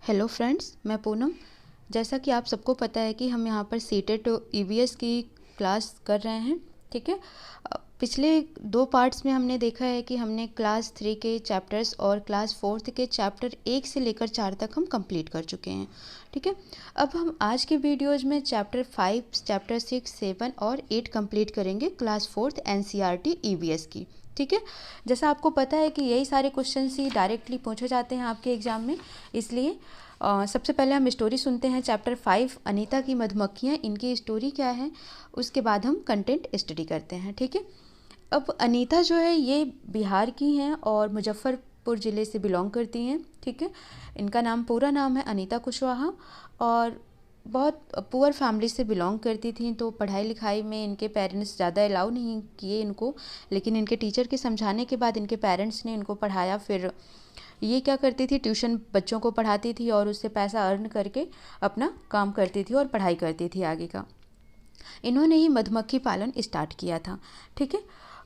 Hello friends, मैं पूनम। जैसा कि आप सबको पता है कि हम यहाँ पर सीटेट ईवीएस की क्लास कर रहे हैं। ठीक है। पिछले 2 पार्ट्स में हमने देखा है कि हमने क्लास 3 के चैप्टर्स और क्लास 4 के चैप्टर 1 से लेकर 4 तक हम कंप्लीट कर चुके हैं। ठीक है। अब हम आज के वीडियोज़ में चैप्टर 5, चैप्टर 6, 7 और 8 कंप्लीट करेंगे क्लास 4 एनसीईआरटी ईवीएस की। ठीक है। जैसा आपको पता है कि यही सारे क्वेश्चन ही डायरेक्टली पूछे जाते हैं आपके एग्ज़ाम में, इसलिए सबसे पहले हम स्टोरी सुनते हैं। चैप्टर 5 अनीता की मधुमक्खियाँ, इनकी स्टोरी क्या है, उसके बाद हम कंटेंट स्टडी करते हैं। ठीक है। अब अनीता जो है ये बिहार की हैं और मुजफ्फरपुर ज़िले से बिलोंग करती हैं। ठीक है। इनका पूरा नाम है अनीता कुशवाहा और बहुत पुअर फैमिली से बिलोंग करती थी, तो पढ़ाई लिखाई में इनके पेरेंट्स ज़्यादा अलाउ नहीं किए इनको, लेकिन इनके टीचर के समझाने के बाद इनके पेरेंट्स ने इनको पढ़ाया। फिर ये क्या करती थी, ट्यूशन बच्चों को पढ़ाती थी और उससे पैसा अर्न करके अपना काम करती थी और पढ़ाई करती थी आगे का। इन्होंने ही मधुमक्खी पालन स्टार्ट किया था। ठीक है।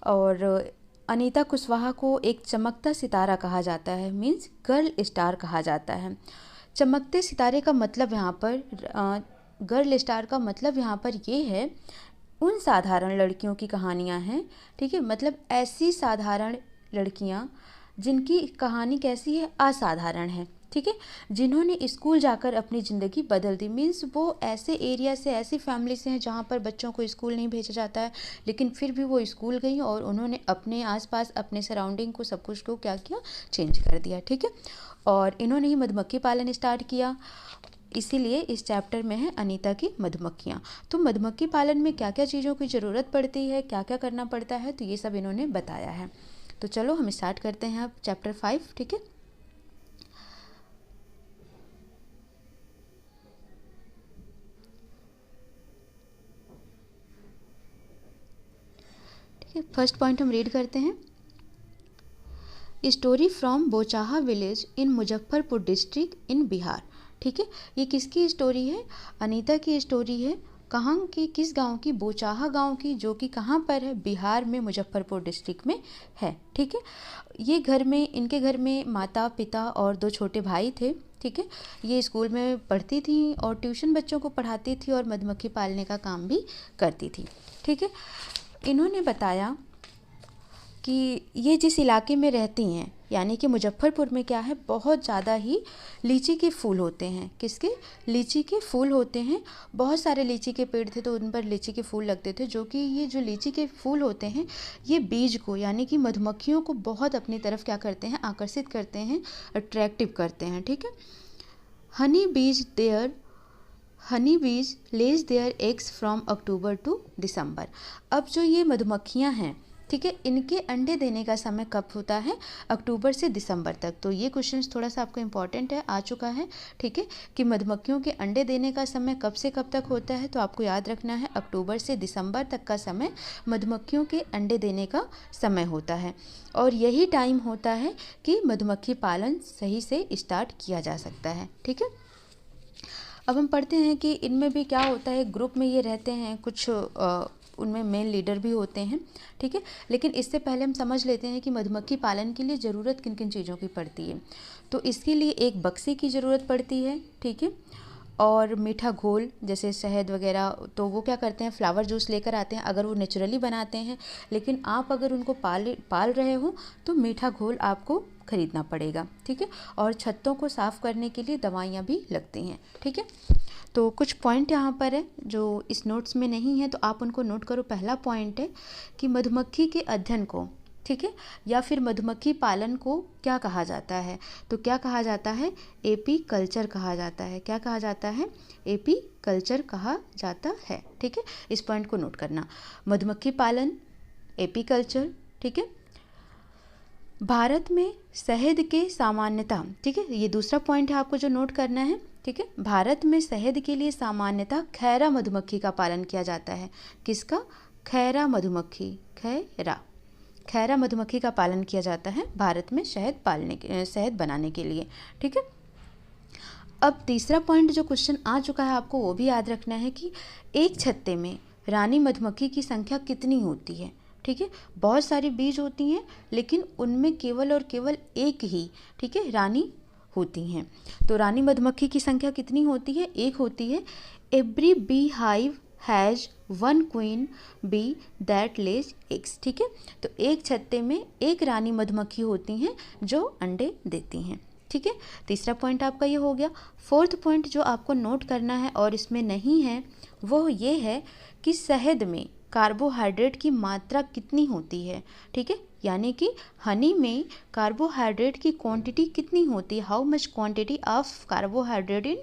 और अनीता कुशवाहा को एक चमकता सितारा कहा जाता है, मीन्स गर्ल स्टार कहा जाता है। चमकते सितारे का मतलब यहाँ पर गर्ल स्टार का मतलब यहाँ पर ये है, उन साधारण लड़कियों की कहानियाँ हैं। ठीक है। मतलब ऐसी साधारण लड़कियाँ जिनकी कहानी कैसी है, असाधारण है। ठीक है। जिन्होंने स्कूल जाकर अपनी ज़िंदगी बदल दी, मीन्स वो ऐसे एरिया से, ऐसी फैमिली से हैं जहाँ पर बच्चों को स्कूल नहीं भेजा जाता है, लेकिन फिर भी वो स्कूल गई और उन्होंने अपने आसपास, अपने सराउंडिंग को, सब कुछ को क्या किया, चेंज कर दिया। ठीक है। और इन्होंने ही मधुमक्खी पालन स्टार्ट किया, इसीलिए इस चैप्टर में है अनीता की मधुमक्खियाँ। तो मधुमक्खी पालन में क्या क्या चीज़ों की ज़रूरत पड़ती है, क्या क्या करना पड़ता है, तो ये सब इन्होंने बताया है। तो चलो हम स्टार्ट करते हैं अब चैप्टर 5। ठीक है। ठीक है। फर्स्ट पॉइंट हम रीड करते हैं। Story from Bochaha village in Muzaffarpur district in Bihar. ठीक है। ये किसकी स्टोरी है? अनीता की स्टोरी है। कहाँ की, किस गांव की? बोचाहा गांव की, जो कि कहाँ पर है? बिहार में, मुजफ्फरपुर डिस्ट्रिक्ट में है। ठीक है। ये घर में, इनके घर में माता, पिता और 2 छोटे भाई थे। ठीक है। ये स्कूल में पढ़ती थी और ट्यूशन बच्चों को पढ़ाती थी और मधुमक्खी पालने का काम भी करती थी। ठीक है। इन्होंने बताया कि ये जिस इलाके में रहती हैं, यानी कि मुजफ्फरपुर में क्या है, बहुत ज़्यादा ही लीची के फूल होते हैं। किसके? लीची के फूल होते हैं। बहुत सारे लीची के पेड़ थे तो उन पर लीची के फूल लगते थे, जो कि ये जो लीची के फूल होते हैं, ये बीज को, यानी कि मधुमक्खियों को बहुत अपनी तरफ क्या करते हैं, आकर्षित करते हैं, अट्रैक्टिव करते हैं। ठीक है। Honey bees lays their eggs from October to December. अब जो ये मधुमक्खियाँ हैं, ठीक है, इनके अंडे देने का समय कब होता है? अक्टूबर से दिसंबर तक। तो ये क्वेश्चन थोड़ा सा आपको इम्पॉर्टेंट है, आ चुका है। ठीक है। कि मधुमक्खियों के अंडे देने का समय कब से कब तक होता है, तो आपको याद रखना है अक्टूबर से दिसंबर तक का समय मधुमक्खियों के अंडे देने का समय होता है। और यही टाइम होता है कि मधुमक्खी पालन सही से स्टार्ट किया जा सकता है। ठीक है। अब हम पढ़ते हैं कि इनमें भी क्या होता है, ग्रुप में ये रहते हैं, कुछ उनमें मेन लीडर भी होते हैं। ठीक है। लेकिन इससे पहले हम समझ लेते हैं कि मधुमक्खी पालन के लिए ज़रूरत किन किन चीज़ों की पड़ती है। तो इसके लिए एक बक्से की ज़रूरत पड़ती है। ठीक है। और मीठा घोल, जैसे शहद वगैरह, तो वो क्या करते हैं, फ्लावर जूस लेकर आते हैं, अगर वो नेचुरली बनाते हैं। लेकिन आप अगर उनको पाल रहे हो तो मीठा घोल आपको खरीदना पड़ेगा। ठीक है। और छत्तों को साफ़ करने के लिए दवाइयाँ भी लगती हैं। ठीक है। तो कुछ पॉइंट यहाँ पर है जो इस नोट्स में नहीं है, तो आप उनको नोट करो। पहला पॉइंट है कि मधुमक्खी के अध्ययन को, ठीक है, या फिर मधुमक्खी पालन को क्या कहा जाता है? तो क्या कहा जाता है? एपी कल्चर कहा जाता है। क्या कहा जाता है? एपी कल्चर कहा जाता है। ठीक है। इस पॉइंट को नोट करना, मधुमक्खी पालन, एपी कल्चर। ठीक है। भारत में शहद के सामान्यता, ठीक है, ये दूसरा पॉइंट है आपको जो नोट करना है। ठीक है। भारत में शहद के लिए सामान्यतः खैरा मधुमक्खी का पालन किया जाता है। किसका? खैरा मधुमक्खी, खैरा मधुमक्खी का पालन किया जाता है भारत में शहद बनाने के लिए। ठीक है। अब तीसरा पॉइंट जो क्वेश्चन आ चुका है, आपको वो भी याद रखना है कि एक छत्ते में रानी मधुमक्खी की संख्या कितनी होती है। ठीक है। बहुत सारी बीज होती हैं, लेकिन उनमें केवल और केवल एक ही, ठीक है, रानी होती हैं। तो रानी मधुमक्खी की संख्या कितनी होती है? एक होती है। Every bee hive has one queen bee that lays eggs, ठीक है। तो एक छत्ते में एक रानी मधुमक्खी होती हैं जो अंडे देती हैं, ठीक है। तीसरा पॉइंट आपका ये हो गया। फोर्थ पॉइंट जो आपको नोट करना है और इसमें नहीं है वो ये है कि शहद में कार्बोहाइड्रेट की मात्रा कितनी होती है, ठीक है। यानी कि हनी में कार्बोहाइड्रेट की क्वांटिटी कितनी होती है, how much quantity of carbohydrate इन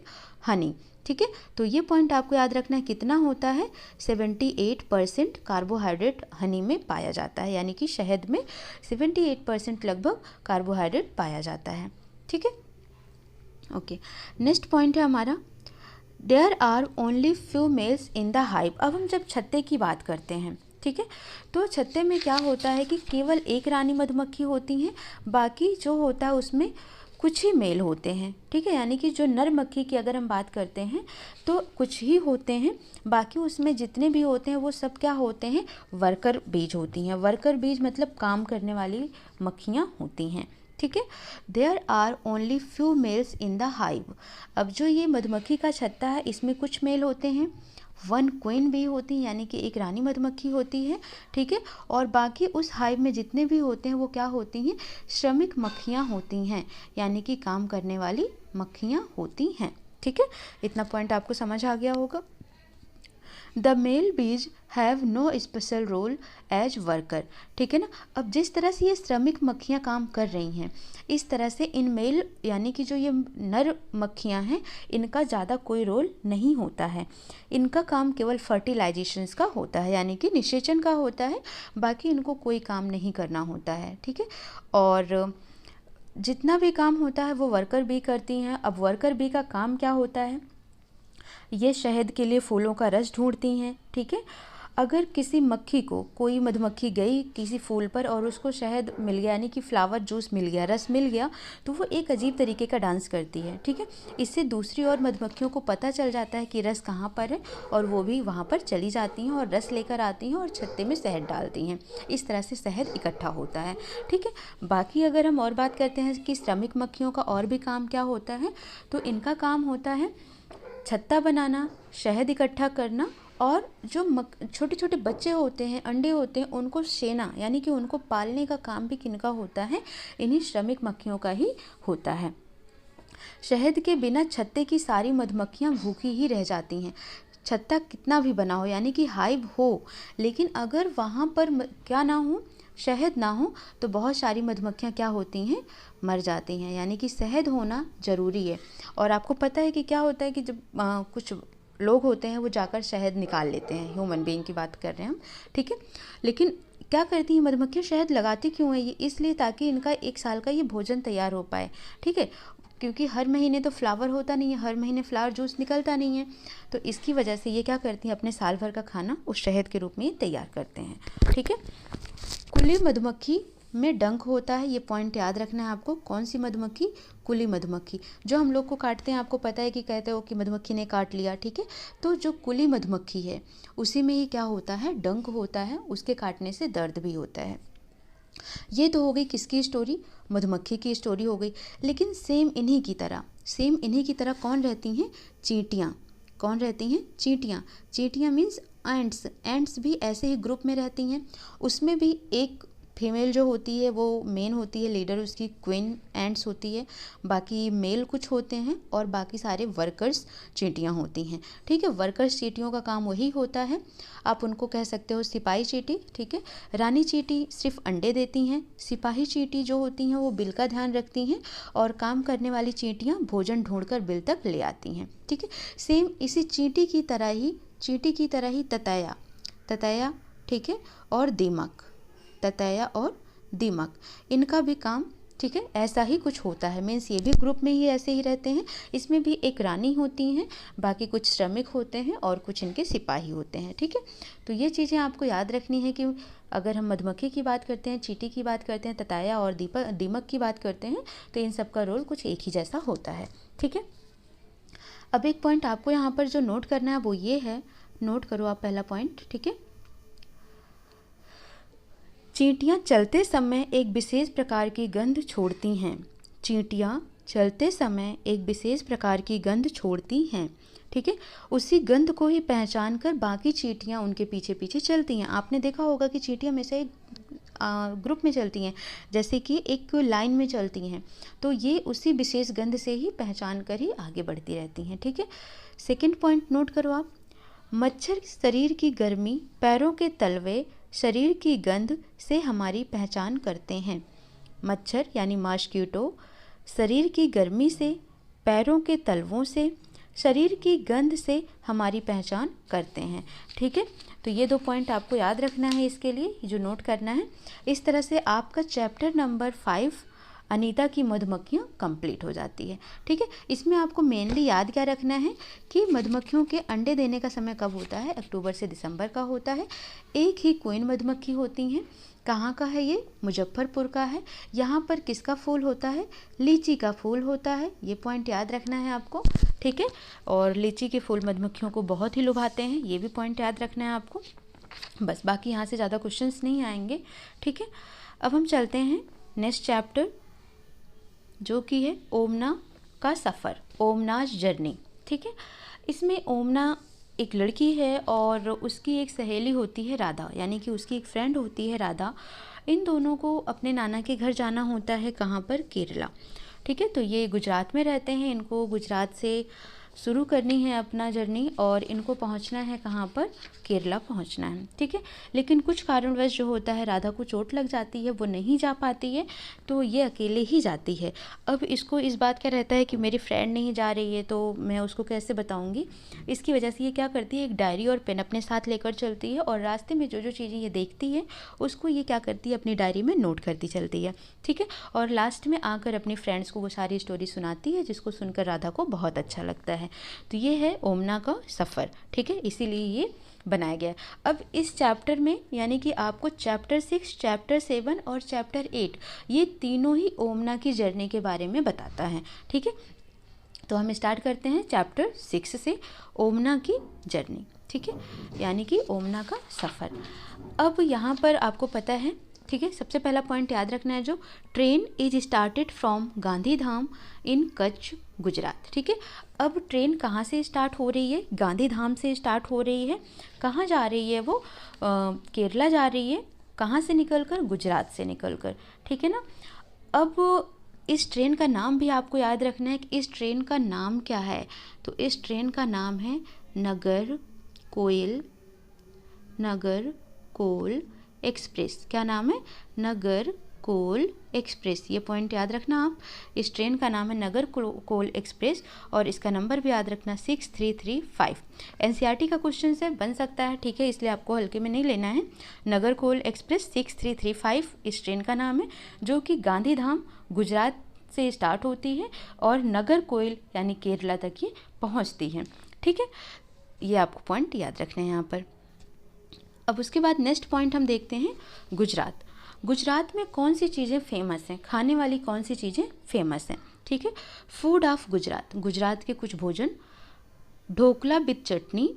हनी, ठीक है। तो ये पॉइंट आपको याद रखना है, कितना होता है? 78% कार्बोहाइड्रेट हनी में पाया जाता है, यानी कि शहद में 78% लगभग कार्बोहाइड्रेट पाया जाता है, ठीक है। ओके, नेक्स्ट पॉइंट है हमारा, there are only few males in the hive. अब हम जब छत्ते की बात करते हैं, ठीक है, तो छत्ते में क्या होता है कि केवल एक रानी मधुमक्खी होती हैं, बाकी जो होता है उसमें कुछ ही मेल होते हैं, ठीक है। यानी कि जो नर मक्खी की अगर हम बात करते हैं तो कुछ ही होते हैं, बाकी उसमें जितने भी होते हैं वो सब क्या होते हैं? वर्कर बीज होती हैं। वर्कर बीज मतलब काम करने वाली मक्खियाँ होती हैं, ठीक है। There are only few males in the hive. अब जो ये मधुमक्खी का छत्ता है इसमें कुछ मेल होते हैं, वन क्वीन भी होती है यानी कि एक रानी मधुमक्खी होती है, ठीक है। और बाकी उस हाइव में जितने भी होते हैं वो क्या होती हैं? श्रमिक मक्खियाँ होती हैं, यानी कि काम करने वाली मक्खियाँ होती हैं, ठीक है। इतना पॉइंट आपको समझ आ गया होगा। The male bees have no special role as worker, ठीक है ना। अब जिस तरह से ये श्रमिक मक्खियाँ काम कर रही हैं, इस तरह से इन मेल यानी कि जो ये नर मक्खियाँ हैं इनका ज़्यादा कोई रोल नहीं होता है। इनका काम केवल फर्टिलाइजेशंस का होता है, यानी कि निषेचन का होता है, बाकी इनको कोई काम नहीं करना होता है, ठीक है। और जितना भी काम होता है वो वर्कर बी करती हैं। अब वर्कर बी का काम क्या होता है? ये शहद के लिए फूलों का रस ढूंढती हैं, ठीक है। अगर किसी मक्खी को, कोई मधुमक्खी गई किसी फूल पर और उसको शहद मिल गया यानी कि फ्लावर जूस मिल गया, रस मिल गया, तो वो एक अजीब तरीके का डांस करती है, ठीक है। इससे दूसरी और मधुमक्खियों को पता चल जाता है कि रस कहाँ पर है और वो भी वहाँ पर चली जाती हैं और रस लेकर आती हैं और छत्ते में शहद डालती हैं। इस तरह से शहद इकट्ठा होता है, ठीक है। बाकी अगर हम और बात करते हैं कि श्रमिक मक्खियों का और भी काम क्या होता है, तो इनका काम होता है छत्ता बनाना, शहद इकट्ठा करना, और जो छोटे छोटे बच्चे होते हैं, अंडे होते हैं, उनको सेना यानी कि उनको पालने का काम भी किनका होता है? इन्हीं श्रमिक मक्खियों का ही होता है। शहद के बिना छत्ते की सारी मधुमक्खियाँ भूखी ही रह जाती हैं। छत्ता कितना भी बना हो यानी कि हाइव हो, लेकिन अगर वहाँ पर क्या ना हो, शहद ना हो, तो बहुत सारी मधुमक्खियाँ क्या होती हैं? मर जाती हैं। यानी कि शहद होना ज़रूरी है। और आपको पता है कि क्या होता है कि जब कुछ लोग होते हैं वो जाकर शहद निकाल लेते हैं, ह्यूमन बीइंग की बात कर रहे हैं हम, ठीक है। लेकिन क्या करती हैं मधुमक्खियाँ? शहद लगाती क्यों है? ये इसलिए ताकि इनका एक साल का ये भोजन तैयार हो पाए, ठीक है। क्योंकि हर महीने तो फ्लावर होता नहीं है, हर महीने फ्लावर जूस निकलता नहीं है, तो इसकी वजह से ये क्या करती हैं? अपने साल भर का खाना उस शहद के रूप में ये तैयार करते हैं, ठीक है। कुली मधुमक्खी में डंक होता है, ये पॉइंट याद रखना है आपको। कौन सी मधुमक्खी? कुली मधुमक्खी। जो हम लोग को काटते हैं, आपको पता है कि कहते हो कि मधुमक्खी ने काट लिया, ठीक है। तो जो कुली मधुमक्खी है उसी में ही क्या होता है? डंक होता है, उसके काटने से दर्द भी होता है। ये तो हो गई किसकी स्टोरी? मधुमक्खी की स्टोरी हो गई। लेकिन सेम इन्हीं की तरह कौन रहती हैं? चींटियाँ। कौन रहती हैं? चींटियाँ। चींटियाँ मीन्स एंट्स। एंट्स भी ऐसे ही ग्रुप में रहती हैं। उसमें भी एक फीमेल जो होती है वो मेन होती है, लीडर उसकी क्वीन एंट्स होती है, बाकी मेल कुछ होते हैं और बाकी सारे वर्कर्स चींटियाँ होती हैं, ठीक है। वर्कर्स चींटियों का काम वही होता है, आप उनको कह सकते हो सिपाही चींटी, ठीक है। रानी चींटी सिर्फ अंडे देती हैं, सिपाही चींटी जो होती हैं वो बिल का ध्यान रखती हैं, और काम करने वाली चींटियाँ भोजन ढूंढकर बिल तक ले आती हैं, ठीक है। सेम इसी चींटी की तरह ही ततैया, ठीक है, और दीमक, ततैया और दीमक, इनका भी काम, ठीक है, ऐसा ही कुछ होता है। मीन्स ये भी ग्रुप में ही ऐसे ही रहते हैं। इसमें भी एक रानी होती हैं, बाकी कुछ श्रमिक होते हैं और कुछ इनके सिपाही होते हैं, ठीक है। तो ये चीज़ें आपको याद रखनी है कि अगर हम मधुमक्खी की बात करते हैं, चींटी की बात करते हैं, ततैया और दीमक की बात करते हैं, तो इन सब का रोल कुछ एक ही जैसा होता है, ठीक है। अब एक पॉइंट आपको यहाँ पर जो नोट करना है वो ये है, नोट करो आप पहला पॉइंट, ठीक है। चींटियाँ चलते समय एक विशेष प्रकार की गंध छोड़ती हैं। चींटियाँ चलते समय एक विशेष प्रकार की गंध छोड़ती हैं, ठीक है। उसी गंध को ही पहचान कर बाकी चींटियाँ उनके पीछे पीछे चलती हैं। आपने देखा होगा कि चींटियाँ हमेशा एक ग्रुप में चलती हैं, जैसे कि एक लाइन में चलती हैं, तो ये उसी विशेष गंध से ही पहचान कर ही आगे बढ़ती रहती हैं, ठीक है। सेकंड पॉइंट नोट करो आप। मच्छर शरीर की गर्मी, पैरों के तलवे, शरीर की गंध से हमारी पहचान करते हैं। मच्छर यानी मॉस्किटो शरीर की गर्मी से, पैरों के तलवों से, शरीर की गंध से हमारी पहचान करते हैं, ठीक है। तो ये 2 पॉइंट आपको याद रखना है, इसके लिए जो नोट करना है। इस तरह से आपका चैप्टर नंबर 5 अनीता की मधुमक्खियाँ कंप्लीट हो जाती है, ठीक है। इसमें आपको मेनली याद क्या रखना है कि मधुमक्खियों के अंडे देने का समय कब होता है, अक्टूबर से दिसंबर का होता है। एक ही क्वीन मधुमक्खी होती हैं। कहाँ का है ये, मुजफ्फरपुर का है। यहाँ पर किसका फूल होता है, लीची का फूल होता है। ये पॉइंट याद रखना है आपको, ठीक है। और लीची के फूल मधुमक्खियों को बहुत ही लुभाते हैं, ये भी पॉइंट याद रखना है आपको। बस बाकी यहाँ से ज़्यादा क्वेश्चंस नहीं आएंगे, ठीक है। अब हम चलते हैं नेक्स्ट चैप्टर, जो कि है ओमना का सफ़र, ओमनाज जर्नी, ठीक है। इसमें ओमना एक लड़की है और उसकी एक सहेली होती है राधा, यानी कि उसकी एक फ्रेंड होती है राधा। इन दोनों को अपने नाना के घर जाना होता है, कहाँ पर, केरला, ठीक है। तो ये गुजरात में रहते हैं, इनको गुजरात से शुरू करनी है अपना जर्नी और इनको पहुंचना है कहाँ पर, केरला पहुंचना है, ठीक है। लेकिन कुछ कारणवश जो होता है, राधा को चोट लग जाती है, वो नहीं जा पाती है, तो ये अकेले ही जाती है। अब इसको इस बात का रहता है कि मेरी फ्रेंड नहीं जा रही है तो मैं उसको कैसे बताऊंगी। इसकी वजह से ये क्या करती है, एक डायरी और पेन अपने साथ लेकर चलती है और रास्ते में जो जो चीज़ें ये देखती है उसको ये क्या करती है, अपनी डायरी में नोट करती चलती है, ठीक है। और लास्ट में आकर अपनी फ्रेंड्स को वो सारी स्टोरी सुनाती है, जिसको सुनकर राधा को बहुत अच्छा लगता है। तो ये है ओमना का सफ़र, ठीक है, इसीलिए ये बनाया गया। अब इस चैप्टर में यानी कि आपको चैप्टर 6, चैप्टर 7 और चैप्टर 8 ये तीनों ही ओमना की जर्नी के बारे में बताता है, ठीक है। तो हम स्टार्ट करते हैं चैप्टर 6 से, ओमना की जर्नी, ठीक है, यानी कि ओमना का सफ़र। अब यहाँ पर आपको पता है, ठीक है, सबसे पहला पॉइंट याद रखना है, जो train is started from Gandhidham in Kutch Gujarat, ठीक है। अब ट्रेन कहाँ से स्टार्ट हो रही है, गांधीधाम से स्टार्ट हो रही है। कहाँ जा रही है वो, केरला जा रही है। कहाँ से निकलकर, गुजरात से निकलकर, ठीक है ना। अब इस ट्रेन का नाम भी आपको याद रखना है कि इस ट्रेन का नाम क्या है। तो इस ट्रेन का नाम है नगर कोल एक्सप्रेस। क्या नाम है, नगर कोल एक्सप्रेस। ये पॉइंट याद रखना आप, इस ट्रेन का नाम है नगर कोल एक्सप्रेस और इसका नंबर भी याद रखना 6335। एनसीईआरटी का क्वेश्चन से बन सकता है, ठीक है, इसलिए आपको हल्के में नहीं लेना है। नगर कोल एक्सप्रेस 6335 इस ट्रेन का नाम है, जो कि गांधीधाम गुजरात से स्टार्ट होती है और नगर कोयल यानी केरला तक ये पहुँचती है, ठीक है। ये आपको पॉइंट याद रखने हैं यहाँ पर। अब उसके बाद नेक्स्ट पॉइंट हम देखते हैं गुजरात। गुजरात में कौन सी चीज़ें फेमस हैं, खाने वाली कौन सी चीज़ें फेमस हैं, ठीक है। फूड ऑफ गुजरात, गुजरात के कुछ भोजन, dhokla with chutney,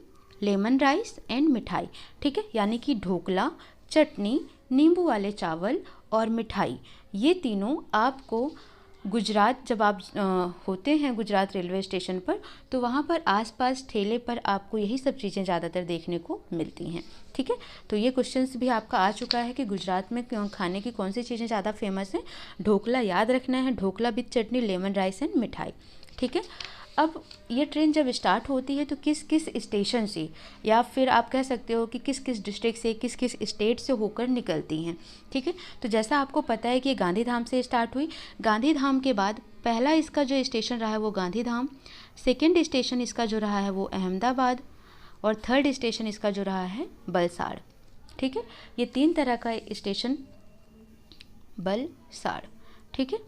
lemon rice and मिठाई, ठीक है, यानी कि ढोकला, चटनी, नींबू वाले चावल और मिठाई, ये तीनों आपको गुजरात जब आप होते हैं गुजरात रेलवे स्टेशन पर, तो वहाँ पर आसपास ठेले पर आपको यही सब चीज़ें ज़्यादातर देखने को मिलती हैं, ठीक है। तो ये क्वेश्चंस भी आपका आ चुका है कि गुजरात में खाने की कौन सी चीज़ें ज़्यादा फेमस हैं। ढोकला याद रखना है, dhokla with chutney, lemon rice and मिठाई, ठीक है। अब ये ट्रेन जब स्टार्ट होती है तो किस किस स्टेशन से, या फिर आप कह सकते हो कि किस किस डिस्ट्रिक्ट से, किस किस स्टेट से होकर निकलती हैं, ठीक है। तो जैसा आपको पता है कि गांधीधाम से स्टार्ट हुई, गांधीधाम के बाद पहला इसका जो स्टेशन रहा है वो गांधीधाम, सेकेंड स्टेशन इसका जो रहा है वो अहमदाबाद और थर्ड स्टेशन इसका जो रहा है बलसाड़, ठीक है। ये 3 तरह का स्टेशन बलसाड़, ठीक है।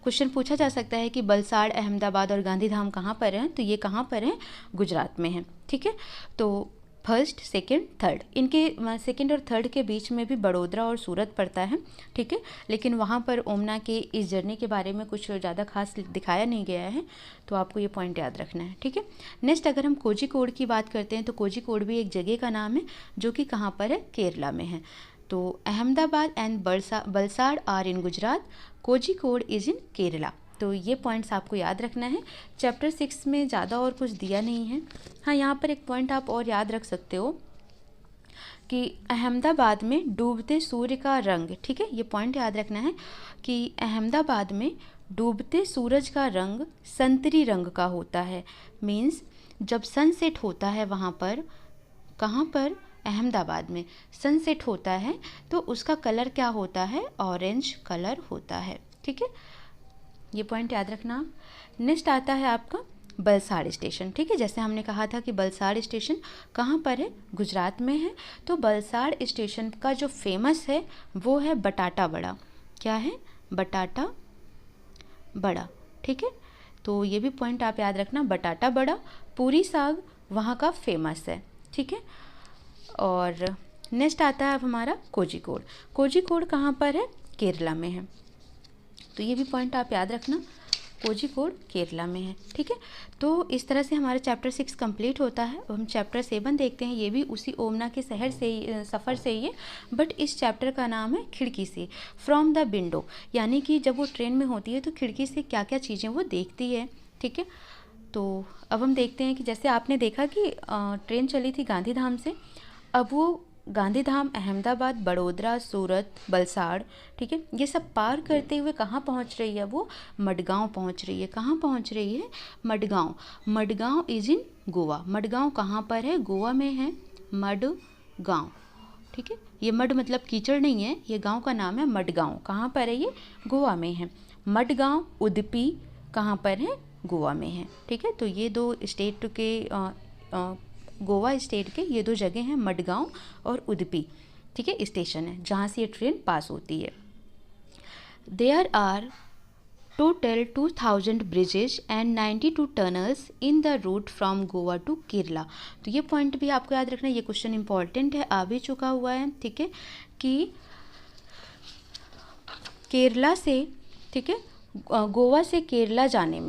क्वेश्चन पूछा जा सकता है कि बलसाड़, अहमदाबाद और गांधीधाम कहाँ पर हैं, तो ये कहाँ पर हैं, गुजरात में हैं, ठीक है। तो फर्स्ट, सेकंड, थर्ड, इनके सेकंड और थर्ड के बीच में भी बड़ोदरा और सूरत पड़ता है, ठीक है। लेकिन वहाँ पर ओमना के इस जर्नी के बारे में कुछ ज़्यादा खास दिखाया नहीं गया है, तो आपको ये पॉइंट याद रखना है, ठीक है। नेक्स्ट अगर हम कोझिकोड की बात करते हैं तो कोझिकोड भी एक जगह का नाम है जो कि कहाँ पर है, केरला में है। तो Ahmedabad and Valsad are in Gujarat, Kozhikode is in Kerala. तो ये पॉइंट्स आपको याद रखना है। चैप्टर 6 में ज़्यादा और कुछ दिया नहीं है। हाँ, यहाँ पर एक पॉइंट आप और याद रख सकते हो कि अहमदाबाद में डूबते सूर्य का रंग, ठीक है, ये पॉइंट याद रखना है कि अहमदाबाद में डूबते सूरज का रंग संतरी रंग का होता है। मीन्स जब सनसेट होता है वहाँ पर, कहाँ पर, अहमदाबाद में सनसेट होता है तो उसका कलर क्या होता है, ऑरेंज कलर होता है। ठीक है, ये पॉइंट याद रखना। नेक्स्ट आता है आपका बलसाड़ स्टेशन। ठीक है, जैसे हमने कहा था कि बलसाड़ स्टेशन कहाँ पर है, गुजरात में है। तो बलसाड़ स्टेशन का जो फेमस है वो है बटाटा बड़ा। क्या है, बटाटा बड़ा। ठीक है, तो ये भी पॉइंट आप याद रखना, बटाटा बड़ा, पूरी साग वहाँ का फेमस है। ठीक है, और नेक्स्ट आता है अब हमारा कोझिकोड। कोझिकोड कहाँ पर है, केरला में है। तो ये भी पॉइंट आप याद रखना, कोझिकोड केरला में है। ठीक है, तो इस तरह से हमारा चैप्टर 6 कंप्लीट होता है। अब हम चैप्टर 7 देखते हैं। ये भी उसी ओमना के शहर से सफ़र से ही है, बट इस चैप्टर का नाम है खिड़की से, फ्रॉम द विंडो, यानी कि जब वो ट्रेन में होती है तो खिड़की से क्या क्या चीज़ें वो देखती है। ठीक है, तो अब हम देखते हैं कि जैसे आपने देखा कि ट्रेन चली थी गांधीधाम से, अब वो गांधीधाम, अहमदाबाद, बड़ोदरा, सूरत, बलसाड़, ठीक है, ये सब पार करते हुए कहाँ पहुँच रही है, वो मडगांव पहुँच रही है। कहाँ पहुँच रही है, मडगांव। Madgaon is in Goa. मडगांव कहाँ पर है, गोवा में है मडगांव। ठीक है, ये मड मतलब कीचड़ नहीं है, ये गांव का नाम है मडगांव। कहाँ पर है ये, गोवा में है। मडगांव, उडुपी कहाँ पर है, गोवा में है। ठीक है, तो ये दो स्टेट के गोवा स्टेट के ये दो जगह हैं, मडगांव और उडुपी। ठीक है, स्टेशन है जहाँ से ये ट्रेन पास होती है। There are total 2000 bridges and 92 tunnels in the route from Goa to Kerala. तो ये पॉइंट भी आपको याद रखना, ये क्वेश्चन इंपॉर्टेंट है, आ भी चुका हुआ है। ठीक है, कि केरला से, ठीक है, गोवा से केरला जाने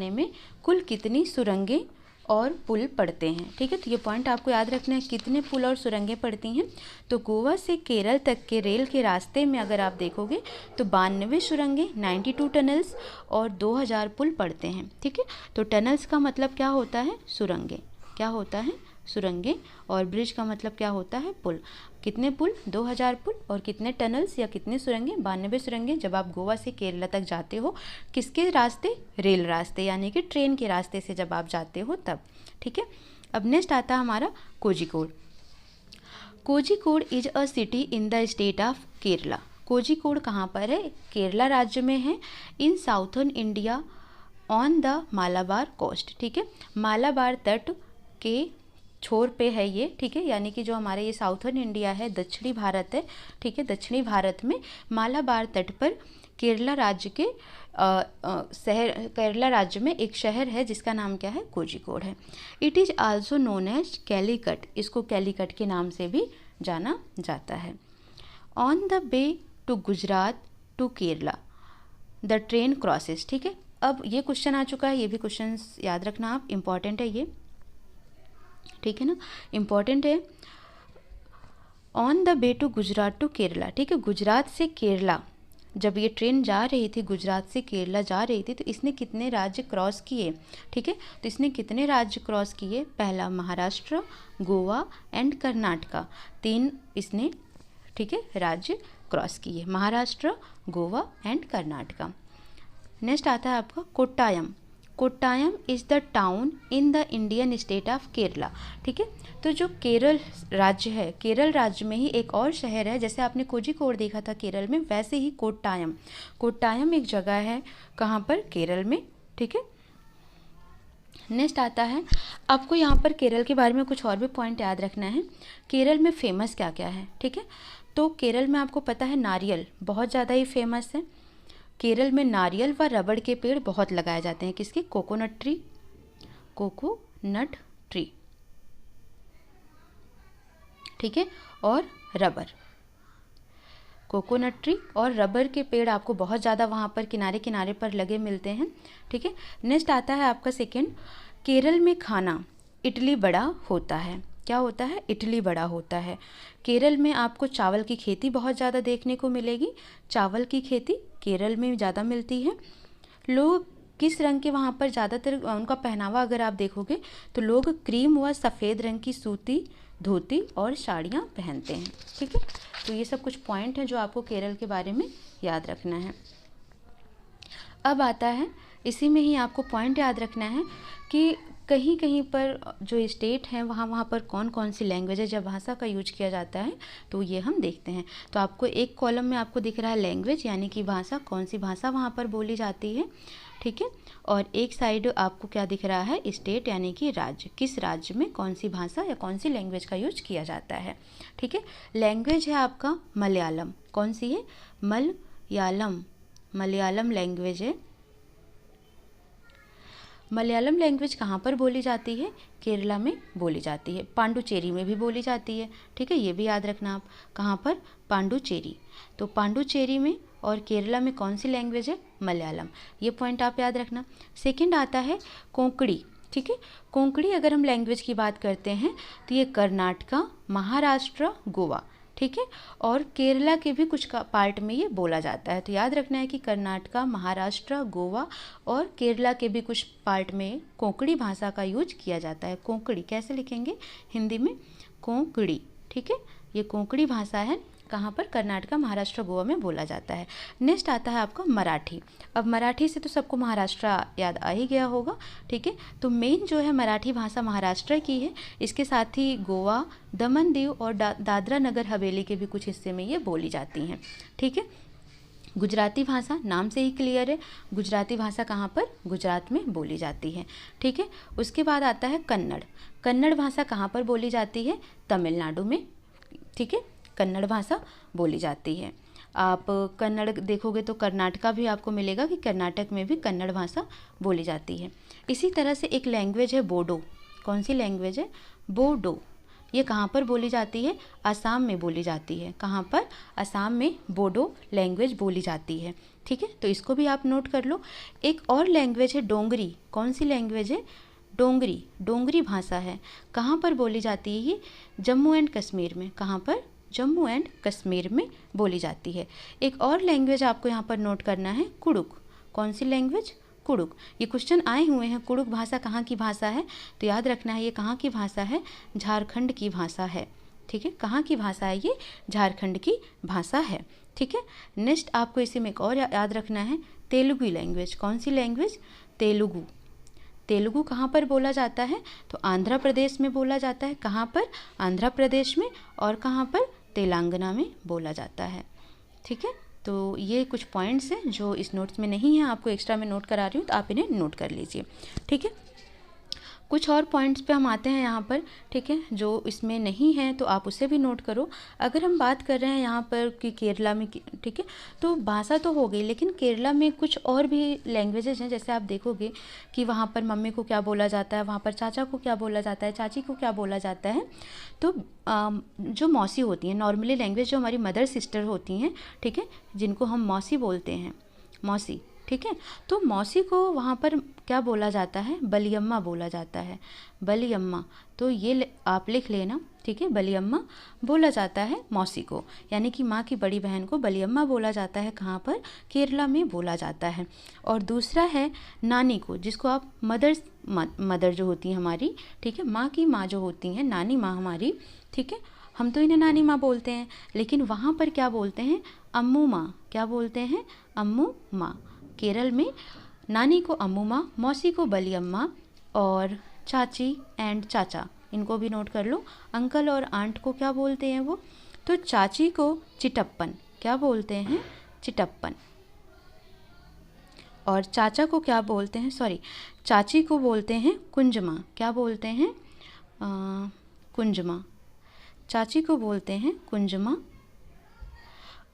में कुल कितनी सुरंगें और पुल पड़ते हैं। ठीक है, तो ये पॉइंट आपको याद रखना है, कितने पुल और सुरंगें पड़ती हैं। तो गोवा से केरल तक के रेल के रास्ते में अगर आप देखोगे तो 92 सुरंगें, 92 टनल्स और 2000 पुल पड़ते हैं। ठीक है, तो टनल्स का मतलब क्या होता है, सुरंगें। क्या होता है, सुरंगें। और ब्रिज का मतलब क्या होता है, पुल। कितने पुल, 2000 पुल, और कितने टनल्स या कितने सुरंगें, 92 सुरंगें। जब आप गोवा से केरला तक जाते हो, किसके रास्ते, रेल रास्ते, यानी कि ट्रेन के रास्ते से जब आप जाते हो तब। ठीक है, अब नेक्स्ट आता है हमारा Kozhikode. Kozhikode is a city in the state of Kerala. Kozhikode कहाँ पर है, केरला राज्य में है, in southern India on the Malabar coast. ठीक है, मालाबार तट के छोर पे है ये। ठीक है, यानी कि जो हमारे ये साउथर्न इंडिया है, दक्षिणी भारत है। ठीक है, दक्षिणी भारत में मालाबार तट पर केरला राज्य के केरला राज्य में एक शहर है जिसका नाम क्या है, कोझिकोड है। It is also known as Calicut, इसको कैलीकट के नाम से भी जाना जाता है। On the way to Gujarat to Kerala the train crosses. ठीक है, अब ये क्वेश्चन आ चुका है, ये भी क्वेश्चन याद रखना आप, इम्पॉर्टेंट है ये। ठीक है ना, इम्पॉर्टेंट है। On the way to Gujarat to Kerala. ठीक है, गुजरात से केरला जब ये ट्रेन जा रही थी, गुजरात से केरला जा रही थी, तो इसने कितने राज्य क्रॉस किए। ठीक है, तो इसने कितने राज्य क्रॉस किए, पहला महाराष्ट्र, गोवा एंड कर्नाटका, 3 इसने, ठीक है, राज्य क्रॉस किए, महाराष्ट्र, गोवा एंड कर्नाटका। नेक्स्ट आता है आपका Kottayam. Kottayam is the town in the Indian state of Kerala. ठीक है, तो जो केरल राज्य है, केरल राज्य में ही एक और शहर है, जैसे आपने कोझिकोड देखा था केरल में, वैसे ही कोट्टायम, कोट्टायम एक जगह है, कहाँ पर, केरल में। ठीक है, नेक्स्ट आता है आपको यहाँ पर केरल के बारे में कुछ और भी पॉइंट याद रखना है। केरल में फेमस क्या क्या है। ठीक है, तो केरल में आपको पता है नारियल बहुत ज़्यादा ही फेमस है। केरल में नारियल व रबड़ के पेड़ बहुत लगाए जाते हैं। किसके, कोकोनट ट्री, कोकोनट ट्री। ठीक है, और रबर, कोकोनट ट्री और रबर के पेड़ आपको बहुत ज़्यादा वहाँ पर किनारे किनारे पर लगे मिलते हैं। ठीक है, नेक्स्ट आता है आपका सेकंड, केरल में खाना इडली बड़ा होता है। क्या होता है, इडली बड़ा होता है। केरल में आपको चावल की खेती बहुत ज़्यादा देखने को मिलेगी, चावल की खेती केरल में ज़्यादा मिलती है। लोग किस रंग के वहाँ पर ज़्यादातर उनका पहनावा अगर आप देखोगे तो लोग क्रीम व सफ़ेद रंग की सूती धोती और साड़ियाँ पहनते हैं। ठीक है, तो ये सब कुछ पॉइंट हैं जो आपको केरल के बारे में याद रखना है। अब आता है, इसी में ही आपको पॉइंट याद रखना है कि कहीं कहीं पर जो स्टेट हैं वहाँ पर कौन कौन सी लैंग्वेज है, जब भाषा का यूज किया जाता है तो ये हम देखते हैं। तो आपको एक कॉलम में आपको दिख रहा है लैंग्वेज यानी कि भाषा, कौन सी भाषा वहाँ पर बोली जाती है। ठीक है, और एक साइड आपको क्या दिख रहा है, स्टेट यानी कि राज्य, किस राज्य में कौन सी भाषा या कौन सी लैंग्वेज का यूज किया जाता है। ठीक है, लैंग्वेज है आपका मलयालम, कौन सी है, मलयालम, मलयालम लैंग्वेज है। मलयालम लैंग्वेज कहाँ पर बोली जाती है, केरला में बोली जाती है, पांडुचेरी में भी बोली जाती है। ठीक है, ये भी याद रखना आप, कहाँ पर, पांडुचेरी। तो पांडुचेरी में और केरला में कौन सी लैंग्वेज है, मलयालम, ये पॉइंट आप याद रखना। सेकंड आता है कोंकणी। ठीक है, कोंकणी अगर हम लैंग्वेज की बात करते हैं तो ये कर्नाटका, महाराष्ट्र, गोवा, ठीक है, और केरला के भी कुछ का पार्ट में ये बोला जाता है। तो याद रखना है कि कर्नाटका, महाराष्ट्र, गोवा और केरला के भी कुछ पार्ट में कोंकणी भाषा का यूज किया जाता है। कोंकणी कैसे लिखेंगे हिंदी में, कोंकणी। ठीक है, ये कोंकणी भाषा है, कहाँ पर, कर्नाटका, महाराष्ट्र, गोवा में बोला जाता है। नेक्स्ट आता है आपका मराठी। अब मराठी से तो सबको महाराष्ट्र याद आ ही गया होगा। ठीक है, तो मेन जो है मराठी भाषा महाराष्ट्र की है, इसके साथ ही गोवा, दमन दीव और दादरा नगर हवेली के भी कुछ हिस्से में ये बोली जाती हैं। ठीक है, गुजराती भाषा नाम से ही क्लियर है, गुजराती भाषा कहाँ पर, गुजरात में बोली जाती है। ठीक है, उसके बाद आता है कन्नड़। कन्नड़ भाषा कहाँ पर बोली जाती है, तमिलनाडु में। ठीक है, कन्नड़ भाषा बोली जाती है। आप कन्नड़ देखोगे तो कर्नाटका भी आपको मिलेगा कि कर्नाटक में भी कन्नड़ भाषा बोली जाती है। इसी तरह से एक लैंग्वेज है बोडो। कौन सी लैंग्वेज है, बोडो। ये कहाँ पर बोली जाती है, असम में बोली जाती है। कहाँ पर, असम में बोडो लैंग्वेज बोली जाती है। ठीक है, तो इसको भी आप नोट कर लो। एक और लैंग्वेज है डोंगरी। कौन सी लैंग्वेज है, डोंगरी। डोंगरी भाषा है, कहाँ पर बोली जाती है ये, जम्मू एंड कश्मीर में। कहाँ पर, जम्मू एंड कश्मीर में बोली जाती है। एक और लैंग्वेज आपको यहाँ पर नोट करना है, कुड़ुक। कौन सी लैंग्वेज, कुड़ुक। ये क्वेश्चन आए हुए हैं, कुड़ुक भाषा कहाँ की भाषा है, तो याद रखना है ये कहाँ की भाषा है, झारखंड की भाषा है। ठीक है, कहाँ की भाषा है ये, झारखंड की भाषा है। ठीक है, नेक्स्ट आपको इसी में एक और याद रखना है, तेलुगु लैंग्वेज। कौन सी लैंग्वेज, तेलुगु। तेलुगु कहाँ पर बोला जाता है, तो आंध्र प्रदेश में बोला जाता है। कहाँ पर, आंध्र प्रदेश में, और कहाँ पर, तेलंगाना में बोला जाता है। ठीक है, तो ये कुछ पॉइंट्स हैं जो इस नोट्स में नहीं है, आपको एक्स्ट्रा में नोट करा रही हूँ, तो आप इन्हें नोट कर लीजिए। ठीक है, कुछ और पॉइंट्स पे हम आते हैं यहाँ पर। ठीक है, जो इसमें नहीं है तो आप उसे भी नोट करो। अगर हम बात कर रहे हैं यहाँ पर कि केरला में, ठीक है, तो भाषा तो हो गई, लेकिन केरला में कुछ और भी लैंग्वेजेज हैं। जैसे आप देखोगे कि वहाँ पर मम्मी को क्या बोला जाता है, वहाँ पर चाचा को क्या बोला जाता है, चाची को क्या बोला जाता है। तो जो मौसी होती हैं, नॉर्मली लैंग्वेज जो हमारी मदर सिस्टर होती हैं, ठीक है, जिनको हम मौसी बोलते हैं, मौसी। ठीक है, तो मौसी को वहाँ पर क्या बोला जाता है, बलियम्मा बोला जाता है, बलियम्मा। तो ये आप लिख लेना। ठीक है, बलियम्मा बोला जाता है मौसी को, यानी कि माँ की बड़ी बहन को बलियम्मा बोला जाता है। कहाँ पर, केरला में बोला जाता है। और दूसरा है नानी को, जिसको आप मदर जो होती है हमारी, ठीक है, माँ की माँ जो होती हैं, नानी माँ हमारी, ठीक है, हम तो इन्हें नानी माँ बोलते हैं, लेकिन वहाँ पर क्या बोलते हैं, अम्मू माँ। क्या बोलते हैं, अम्मू माँ। केरल में नानी को अम्मू माँ, मौसी को बलियम्मा, और चाची एंड चाचा, इनको भी नोट कर लो। अंकल और आंट को क्या बोलते हैं वो, तो चाची को चिटप्पन। क्या बोलते हैं, चिटप्पन। और चाचा को क्या बोलते हैं, सॉरी, चाची को बोलते हैं कुंजमा। क्या बोलते हैं, कुंजमा। चाची को बोलते हैं कुंजमा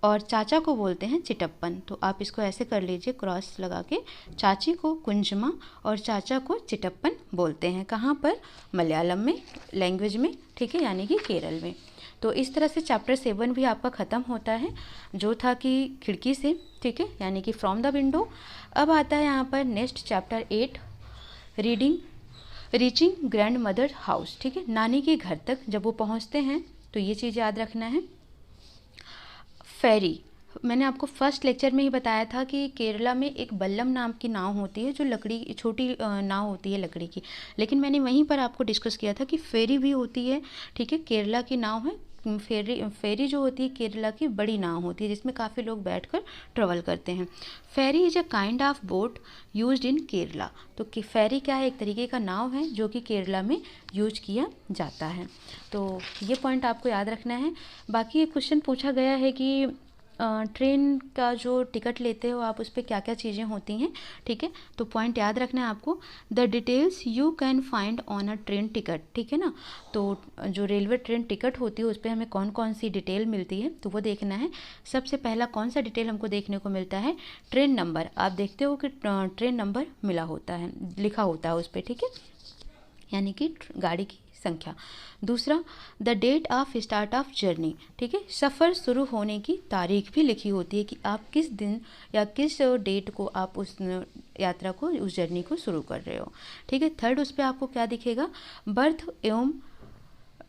और चाचा को बोलते हैं चिटप्पन। तो आप इसको ऐसे कर लीजिए, क्रॉस लगा के, चाची को कुंजमा और चाचा को चिटप्पन बोलते हैं। कहाँ पर, मलयालम में लैंग्वेज में। ठीक है, यानी कि केरल में। तो इस तरह से चैप्टर 7 भी आपका ख़त्म होता है, जो था कि खिड़की से। ठीक है, यानी कि फ्रॉम द विंडो। अब आता है यहाँ पर next chapter 8, reading. Reaching grand mother house, ठीक है, नानी के घर तक जब वो पहुंचते हैं तो ये चीज़ याद रखना है। फेरी, मैंने आपको फर्स्ट लेक्चर में ही बताया था कि केरला में एक बल्लम नाम की नाव होती है जो लकड़ी, छोटी नाव होती है लकड़ी की, लेकिन मैंने वहीं पर आपको डिस्कस किया था कि फेरी भी होती है, ठीक है, केरला की नाव है। फेरी जो होती है केरला की बड़ी नाव होती है जिसमें काफ़ी लोग बैठकर ट्रेवल करते हैं। Ferry is a kind of boat used in Kerala, तो फेरी क्या है, एक तरीके का नाव है जो कि केरला में यूज किया जाता है। तो ये पॉइंट आपको याद रखना है। बाकी एक क्वेश्चन पूछा गया है कि ट्रेन का जो टिकट लेते हो आप, उस पर क्या क्या चीज़ें होती हैं, ठीक है, तो पॉइंट याद रखना है आपको। The details you can find on a train ticket, ठीक है ना, तो जो रेलवे ट्रेन टिकट होती है उस पर हमें कौन कौन सी डिटेल मिलती है तो वो देखना है। सबसे पहला कौन सा डिटेल हमको देखने को मिलता है, ट्रेन नंबर। आप देखते हो कि ट्रेन नंबर मिला होता है, लिखा होता है उस पर, ठीक है, यानी कि गाड़ी की संख्या। दूसरा, the date of start of journey, ठीक है, सफ़र शुरू होने की तारीख भी लिखी होती है कि आप किस दिन या किस डेट को आप उस यात्रा को, उस जर्नी को शुरू कर रहे हो, ठीक है। थर्ड, उस पर आपको क्या दिखेगा, बर्थ एवं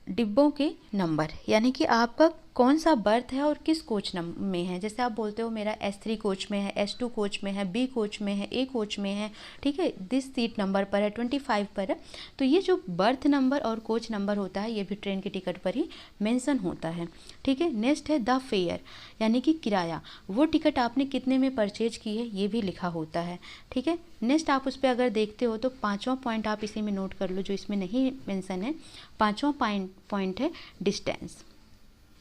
डिब्बों के नंबर, यानी कि आपका कौन सा बर्थ है और किस कोच में है। जैसे आप बोलते हो मेरा S3 कोच में है, S2 कोच में है, B कोच में है, A कोच में है, ठीक है, दिस सीट नंबर पर है, 25 पर है। तो ये जो बर्थ नंबर और कोच नंबर होता है ये भी ट्रेन के टिकट पर ही मेंशन होता है, ठीक है। नेक्स्ट है द फेयर, यानी कि किराया, वो टिकट आपने कितने में परचेज की है ये भी लिखा होता है, ठीक है। नेक्स्ट आप उस पर अगर देखते हो तो पाँचवां पॉइंट आप इसी में नोट कर लो जो इसमें नहीं मेंशन है। पाँचवां पॉइंट है डिस्टेंस।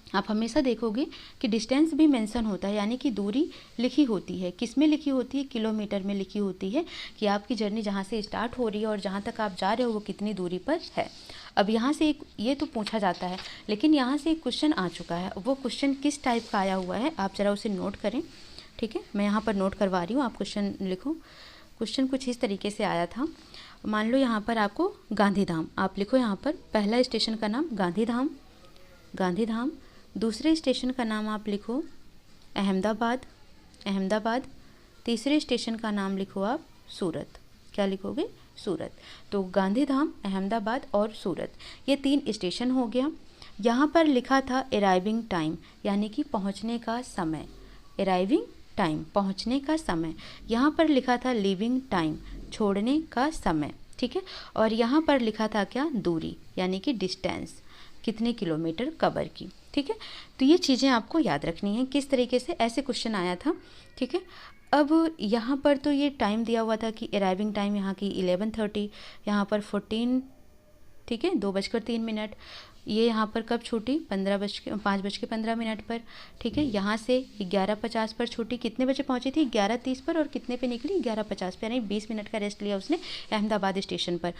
आप हमेशा देखोगे कि डिस्टेंस भी मेंशन होता है, यानी कि दूरी लिखी होती है। किस में लिखी होती है, किलोमीटर में लिखी होती है कि आपकी जर्नी जहाँ से स्टार्ट हो रही है और जहाँ तक आप जा रहे हो वो कितनी दूरी पर है। अब यहाँ से एक ये तो पूछा जाता है, लेकिन यहाँ से एक क्वेश्चन आ चुका है, वो क्वेश्चन किस टाइप का आया हुआ है आप ज़रा उसे नोट करें, ठीक है। मैं यहाँ पर नोट करवा रही हूँ, आप क्वेश्चन लिखो। क्वेश्चन कुछ इस तरीके से आया था, मान लो यहाँ पर आपको गांधीधाम, आप लिखो यहाँ पर पहला स्टेशन का नाम गांधीधाम, गांधीधाम। दूसरे स्टेशन का नाम आप लिखो अहमदाबाद, अहमदाबाद। तीसरे स्टेशन का नाम लिखो आप सूरत, क्या लिखोगे, सूरत। तो गांधीधाम, अहमदाबाद और सूरत, ये 3 स्टेशन हो गया। यहाँ पर लिखा था अराइविंग टाइम, यानी कि पहुँचने का समय, अराइविंग टाइम, पहुँचने का समय। यहाँ पर लिखा था लीविंग टाइम, छोड़ने का समय, ठीक है। और यहाँ पर लिखा था क्या, दूरी, यानी कि डिस्टेंस, कितने किलोमीटर कवर की, ठीक है। तो ये चीज़ें आपको याद रखनी है, किस तरीके से ऐसे क्वेश्चन आया था, ठीक है। अब यहाँ पर तो ये टाइम दिया हुआ था कि अराइविंग टाइम यहाँ की 11:30, यहाँ पर 14, ठीक है, 2:03। ये यहाँ पर कब छूटी, 5:15 पर, ठीक है। यहाँ से 11:50 पर छूटी, कितने बजे पहुँची थी, 11:30 पर, और कितने पे निकली, 11:50 पर, यानी 20 मिनट का रेस्ट लिया उसने अहमदाबाद स्टेशन पर।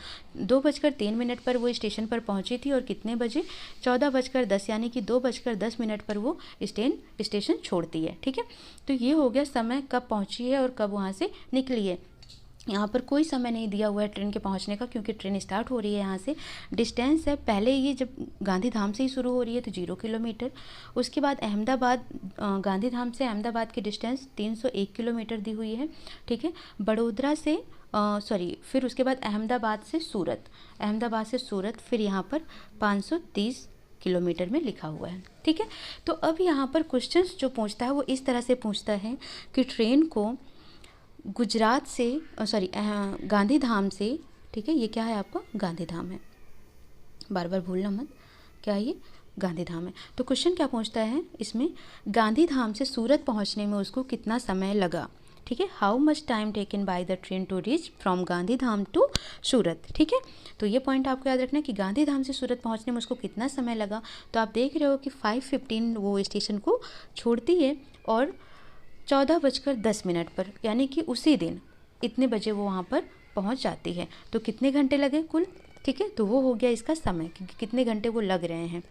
2:03 पर वो स्टेशन पर पहुँची थी और कितने बजे, 14:10, यानी कि 2:10 पर वो स्टेशन छोड़ती है, ठीक है। तो ये हो गया समय कब पहुँची है और कब वहाँ से निकली है। यहाँ पर कोई समय नहीं दिया हुआ है ट्रेन के पहुँचने का, क्योंकि ट्रेन स्टार्ट हो रही है यहाँ से। डिस्टेंस है, पहले ये जब गांधीधाम से ही शुरू हो रही है तो 0 किलोमीटर, उसके बाद अहमदाबाद, गांधीधाम से अहमदाबाद की डिस्टेंस 301 किलोमीटर दी हुई है, ठीक है। बड़ोदरा से फिर उसके बाद अहमदाबाद से सूरत, अहमदाबाद से सूरत, फिर यहाँ पर 530 किलोमीटर में लिखा हुआ है, ठीक है। तो अब यहाँ पर क्वेश्चंस जो पूछता है वो इस तरह से पूछता है कि ट्रेन को गुजरात से गांधीधाम से, ठीक है, ये क्या है आपका, गांधीधाम है, बार बार भूलना मत, क्या ये गांधीधाम है। तो क्वेश्चन क्या पूछता है इसमें, गांधीधाम से सूरत पहुंचने में उसको कितना समय लगा, ठीक है। How much time taken by the train to reach from Gandhidham to Surat, ठीक है। तो ये पॉइंट आपको याद रखना है कि गांधीधाम से सूरत पहुंचने में उसको कितना समय लगा। तो आप देख रहे हो कि 5:15 वो स्टेशन को छोड़ती है और 14:10 पर, यानी कि उसी दिन इतने बजे वो वहाँ पर पहुँच जाती है। तो कितने घंटे लगे कुल, ठीक है, तो वो हो गया इसका समय कि कितने घंटे वो लग रहे हैं,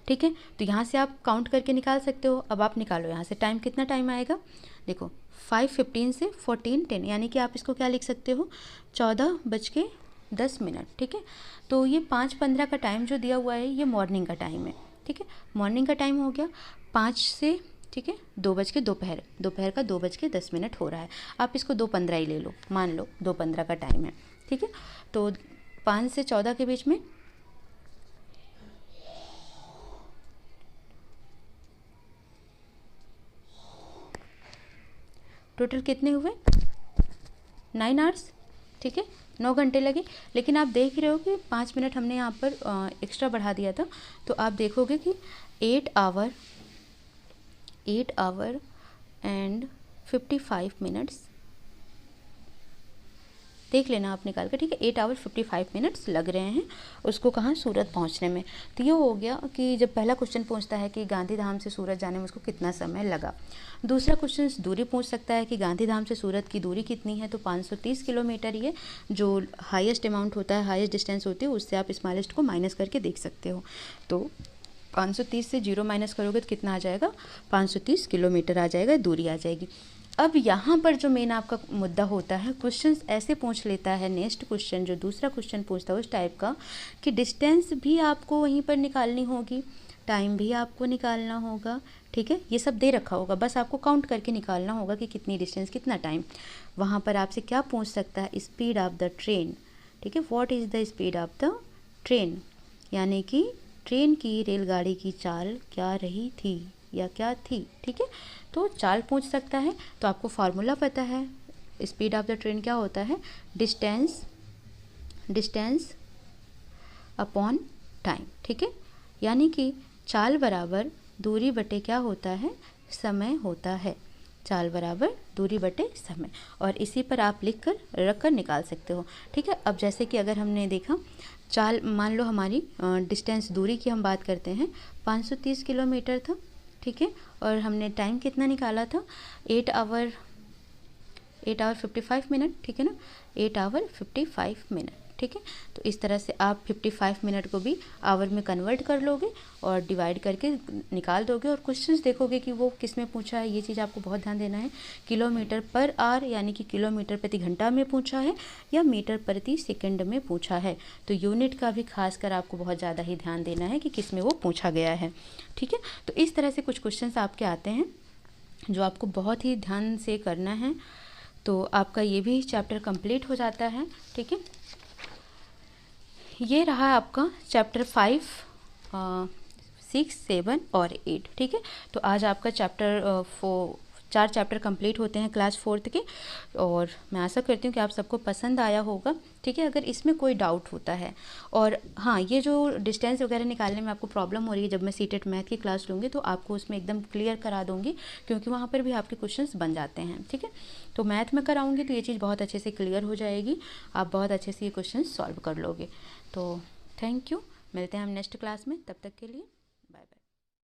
ठीक है। तो यहाँ से आप काउंट करके निकाल सकते हो। अब आप निकालो यहाँ से टाइम, कितना टाइम आएगा, देखो 5:15 से 14:10, यानी कि आप इसको क्या लिख सकते हो, 14:10, ठीक है। तो ये 5:15 का टाइम जो दिया हुआ है ये मॉर्निंग का टाइम है, ठीक है, मॉर्निंग का टाइम हो गया 5 से, ठीक है, 2 बज के दोपहर का 2:10 हो रहा है। आप इसको 2:15 ही ले लो, मान लो 2:15 का टाइम है, ठीक है। तो 5 से 14 के बीच में टोटल कितने हुए? 9 आवर्स, ठीक है, 9 घंटे लगे। लेकिन आप देख रहे हो कि 5 मिनट हमने यहाँ पर एक्स्ट्रा बढ़ा दिया था, तो आप देखोगे कि 8 आवर एंड 55 मिनट्स, देख लेना आप निकाल कर, ठीक है। 8 आवर 55 मिनट्स लग रहे हैं उसको कहाँ, सूरत पहुँचने में। तो ये हो गया कि जब पहला क्वेश्चन पूछता है कि गांधीधाम से सूरत जाने में उसको कितना समय लगा। दूसरा क्वेश्चन दूरी पूछ सकता है कि गांधीधाम से सूरत की दूरी कितनी है, तो 530 किलोमीटर। ये जो हाईएस्ट अमाउंट होता है, हाईएस्ट डिस्टेंस होती है, उससे आप स्मॉलेस्ट को माइनस करके देख सकते हो। तो 530 से 0 माइनस करोगे तो कितना आ जाएगा, 530 किलोमीटर आ जाएगा, दूरी आ जाएगी। अब यहाँ पर जो मेन आपका मुद्दा होता है, क्वेश्चंस ऐसे पूछ लेता है, नेक्स्ट क्वेश्चन जो दूसरा क्वेश्चन पूछता है उस टाइप का, कि डिस्टेंस भी आपको वहीं पर निकालनी होगी, टाइम भी आपको निकालना होगा, ठीक है। ये सब दे रखा होगा, बस आपको काउंट करके निकालना होगा कि कितनी डिस्टेंस, कितना टाइम। वहाँ पर आपसे क्या पूछ सकता है, स्पीड ऑफ द ट्रेन, ठीक है, what is the speed of the train, यानी कि ट्रेन की, रेलगाड़ी की चाल क्या रही थी या क्या थी, ठीक है। तो चाल पूछ सकता है, तो आपको फार्मूला पता है, स्पीड ऑफ द ट्रेन क्या होता है, डिस्टेंस अपॉन टाइम, ठीक है। यानी कि चाल बराबर दूरी बटे क्या होता है, समय होता है, चाल बराबर दूरी बटे समय। और इसी पर आप लिख कर रख कर निकाल सकते हो, ठीक है। अब जैसे कि अगर हमने देखा चाल, मान लो हमारी डिस्टेंस, दूरी की हम बात करते हैं, 530 किलोमीटर था, ठीक है, और हमने टाइम कितना निकाला था, 8 आवर 55 मिनट, ठीक है ना, 8 आवर 55 मिनट, ठीक है। तो इस तरह से आप 55 मिनट को भी आवर में कन्वर्ट कर लोगे और डिवाइड करके निकाल दोगे, और क्वेश्चंस देखोगे कि वो किस में पूछा है। ये चीज़ आपको बहुत ध्यान देना है, किलोमीटर पर आवर यानी कि किलोमीटर प्रति घंटा में पूछा है या मीटर प्रति सेकंड में पूछा है। तो यूनिट का भी खास कर आपको बहुत ज़्यादा ही ध्यान देना है कि किस में वो पूछा गया है, ठीक है। तो इस तरह से कुछ क्वेश्चंस आपके आते हैं जो आपको बहुत ही ध्यान से करना है। तो आपका ये भी चैप्टर कंप्लीट हो जाता है, ठीक है। ये रहा आपका चैप्टर 5, 6, 7 और 8, ठीक है। तो आज आपका चैप्टर 4 चैप्टर कंप्लीट होते हैं क्लास 4 के, और मैं आशा करती हूँ कि आप सबको पसंद आया होगा, ठीक है। अगर इसमें कोई डाउट होता है, और हाँ, ये जो डिस्टेंस वगैरह निकालने में आपको प्रॉब्लम हो रही है, जब मैं सीटेट मैथ की क्लास लूँगी तो आपको उसमें एकदम क्लियर करा दूँगी, क्योंकि वहाँ पर भी आपके क्वेश्चंस बन जाते हैं, ठीक है। तो मैथ में कराऊँगी तो ये चीज़ बहुत अच्छे से क्लियर हो जाएगी, आप बहुत अच्छे से ये क्वेश्चन सॉल्व कर लोगे। तो थैंक यू, मिलते हैं हम नेक्स्ट क्लास में, तब तक के लिए बाय बाय।